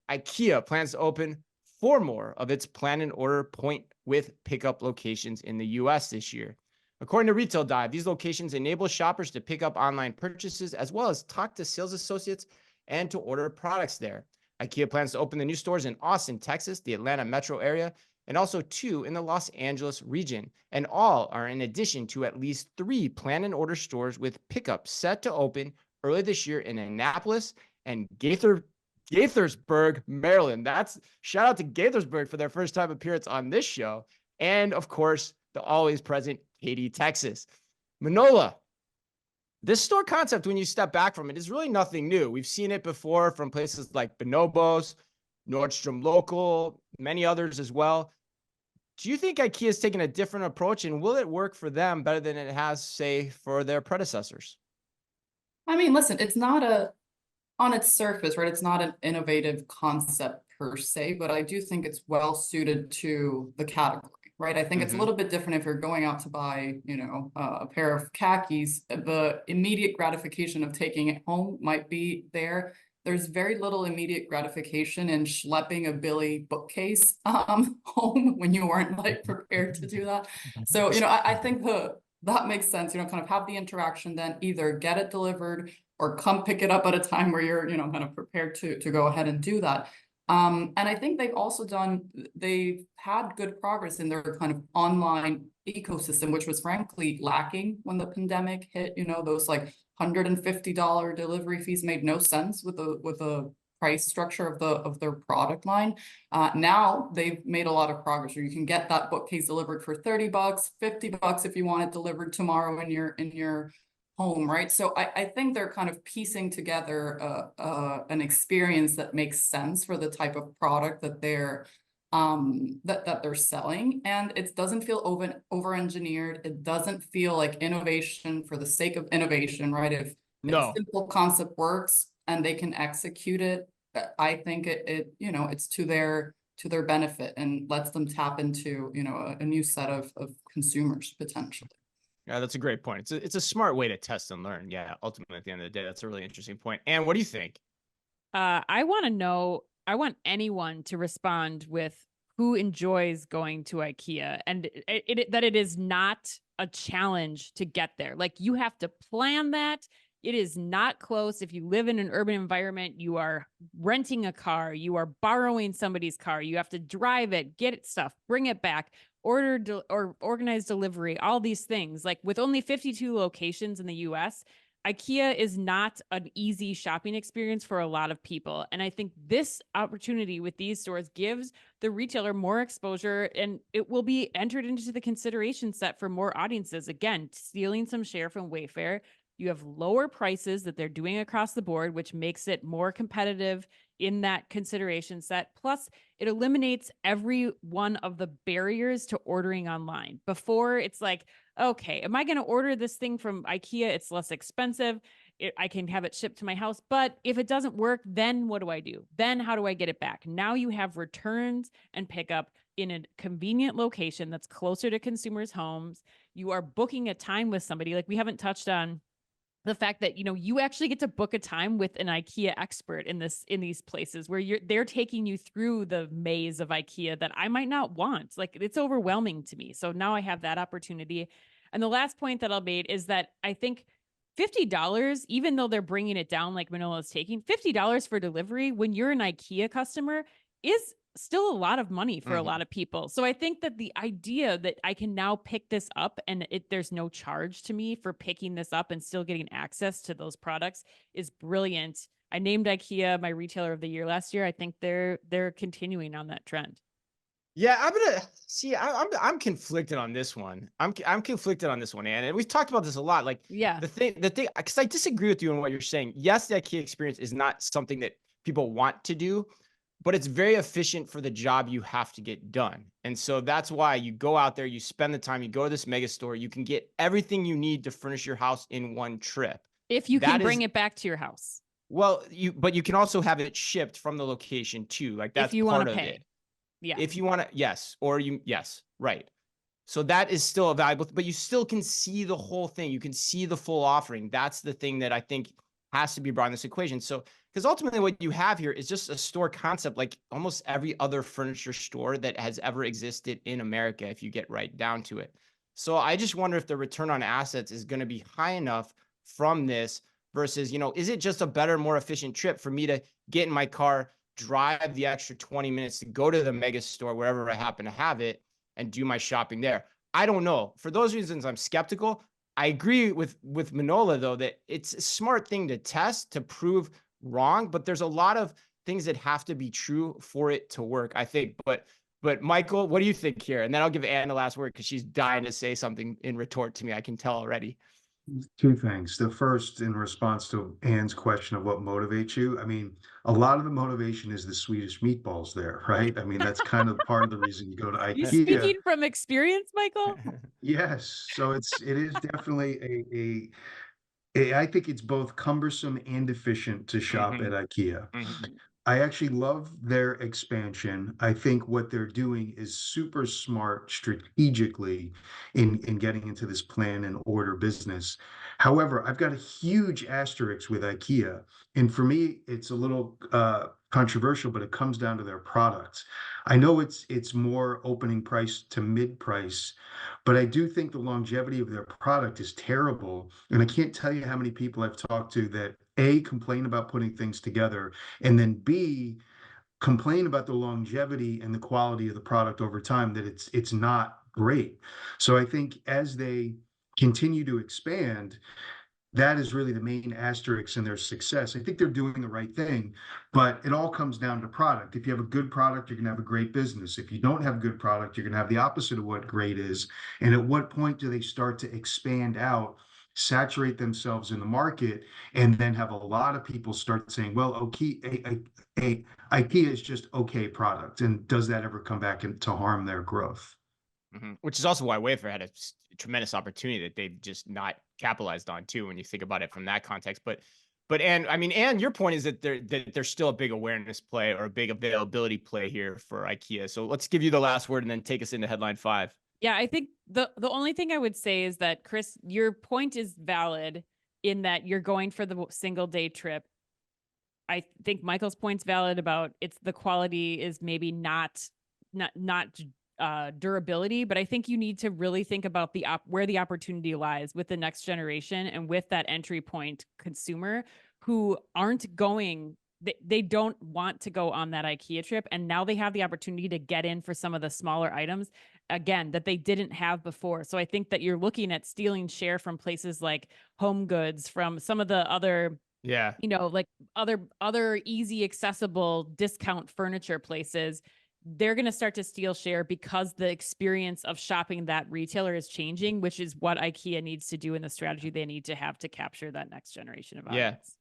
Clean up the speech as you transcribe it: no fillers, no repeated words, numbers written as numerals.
IKEA plans to open 4 more of its plan and order point with pickup locations in the US this year. According to Retail Dive, these locations enable shoppers to pick up online purchases as well as talk to sales associates and to order products there. IKEA plans to open the new stores in Austin, Texas, the Atlanta metro area, and also 2 in the Los Angeles region. And all are in addition to at least 3 plan and order stores with pickup set to open early this year in Annapolis and Gaithersburg, Maryland. That's shout out to Gaithersburg for their first time appearance on this show. And of course, the always present Katy, Texas. Manola, this store concept, when you step back from it, is really nothing new. We've seen it before from places like Bonobos, Nordstrom Local, many others as well. Do you think IKEA is taking a different approach, and will it work for them better than it has, say, for their predecessors? I mean, listen, it's not on its surface, right? It's not an innovative concept per se, but I do think it's well suited to the category, right? I think it's a little bit different if you're going out to buy, a pair of khakis. The immediate gratification of taking it home might be there. There's very little immediate gratification in schlepping a Billy bookcase home when you weren't like prepared to do that. So, I think that makes sense, kind of have the interaction, then either get it delivered or come pick it up at a time where you're, kind of prepared to go ahead and do that. And I think they've had good progress in their kind of online ecosystem, which was frankly lacking when the pandemic hit. Those like $150 delivery fees made no sense with the price structure of their product line. Now they've made a lot of progress. You can get that bookcase delivered for $30, $50 if you want it delivered tomorrow in your home, right? So I think they're kind of piecing together an experience that makes sense for the type of product that they're selling, and it doesn't feel over-engineered. It doesn't feel like innovation for the sake of innovation, right? If a simple concept works and they can execute it, I think it's to their benefit and lets them tap into a new set of consumers potentially. Yeah, that's a great point. It's a smart way to test and learn. Yeah, ultimately at the end of the day, that's a really interesting point. And what do you think? I want to know. I want anyone to respond with who enjoys going to IKEA, and that it is not a challenge to get there. Like, you have to plan that. It is not close. If you live in an urban environment, you are renting a car, you are borrowing somebody's car, you have to drive it, get it stuff, bring it back, order or organize delivery, all these things. Like, with only 52 locations in the US, IKEA is not an easy shopping experience for a lot of people. And I think this opportunity with these stores gives the retailer more exposure, and it will be entered into the consideration set for more audiences. Again, stealing some share from Wayfair. You have lower prices that they're doing across the board, which makes it more competitive in that consideration set. Plus, it eliminates every one of the barriers to ordering online. Before, it's like, okay, am I going to order this thing from IKEA? It's less expensive. I can have it shipped to my house. But if it doesn't work, then what do I do? Then how do I get it back? Now you have returns and pickup in a convenient location that's closer to consumers' homes. You are booking a time with somebody. Like, we haven't touched on the fact that, you actually get to book a time with an IKEA expert in these places where they're taking you through the maze of IKEA that I might not want. Like, it's overwhelming to me. So now I have that opportunity. And the last point that I'll make is that I think $50, even though they're bringing it down like Manola's taking, $50 for delivery when you're an IKEA customer is still a lot of money for a lot of people. So I think that the idea that I can now pick this up and there's no charge to me for picking this up and still getting access to those products is brilliant. I named IKEA my retailer of the year last year. I think they're continuing on that trend. Yeah, I'm conflicted on this one. I'm conflicted on this one, Ann. And we've talked about this a lot. Like, yeah, the thing, because I disagree with you on what you're saying. Yes, the IKEA experience is not something that people want to do, but it's very efficient for the job you have to get done. And so that's why you go out there, you spend the time, you go to this mega store, you can get everything you need to furnish your house in one trip. If you can bring it back to your house. Well, but you can also have it shipped from the location too. Like, that's part of it. Yeah. If you want to, yes. Yes, right. So that is still a valuable, but you still can see the whole thing. You can see the full offering. That's the thing that I think has to be brought in this equation. So because ultimately what you have here is just a store concept like almost every other furniture store that has ever existed in America, if you get right down to it. So I just wonder if the return on assets is going to be high enough from this versus, is it just a better, more efficient trip for me to get in my car, drive the extra 20 minutes to go to the mega store, wherever I happen to have it, and do my shopping there? I don't know. For those reasons, I'm skeptical. I agree with Manola, though, that it's a smart thing to test to prove wrong, but there's a lot of things that have to be true for it to work, I think. But Michael, what do you think here? And then I'll give Anne the last word because she's dying to say something in retort to me. I can tell already. Two things. The first, in response to Anne's question of what motivates you, I mean, a lot of the motivation is the Swedish meatballs there, right? I mean, that's kind of part of the reason you go to You IKEA. speaking from experience, Michael? Yes. So it is definitely I think it's both cumbersome and efficient to shop at IKEA. I actually love their expansion. I think what they're doing is super smart strategically in getting into this plan and order business. However, I've got a huge asterisk with IKEA. And for me, it's a little controversial, but it comes down to their products. I know it's more opening price to mid price, but I do think the longevity of their product is terrible. And I can't tell you how many people I've talked to that A, complain about putting things together, and then B, complain about the longevity and the quality of the product over time, that it's not great. So I think as they continue to expand, that is really the main asterisk in their success. I think they're doing the right thing, but it all comes down to product. If you have a good product, you're going to have a great business. If you don't have a good product, you're going to have the opposite of what great is. And at what point do they start to expand out, saturate themselves in the market, and then have a lot of people start saying, well, okay, IKEA is just okay product. And does that ever come back to harm their growth? Which is also why Wayfair had a tremendous opportunity that they've just not capitalized on too, when you think about it from that context. But Anne, your point is that there's still a big awareness play or a big availability play here for IKEA. So let's give you the last word and then take us into headline 5. Yeah, I think the only thing I would say is that, Chris, your point is valid in that you're going for the single day trip. I think Michael's point's valid about the quality is maybe not durability, but I think you need to really think about where the opportunity lies with the next generation and with that entry point consumer who aren't going. They don't want to go on that IKEA trip, and now they have the opportunity to get in for some of the smaller items again that they didn't have before. So I think that you're looking at stealing share from places like Home Goods, from some of the other like other easy accessible discount furniture places. They're going to start to steal share because the experience of shopping that retailer is changing, which is what IKEA needs to do in the strategy they need to have to capture that next generation of audience.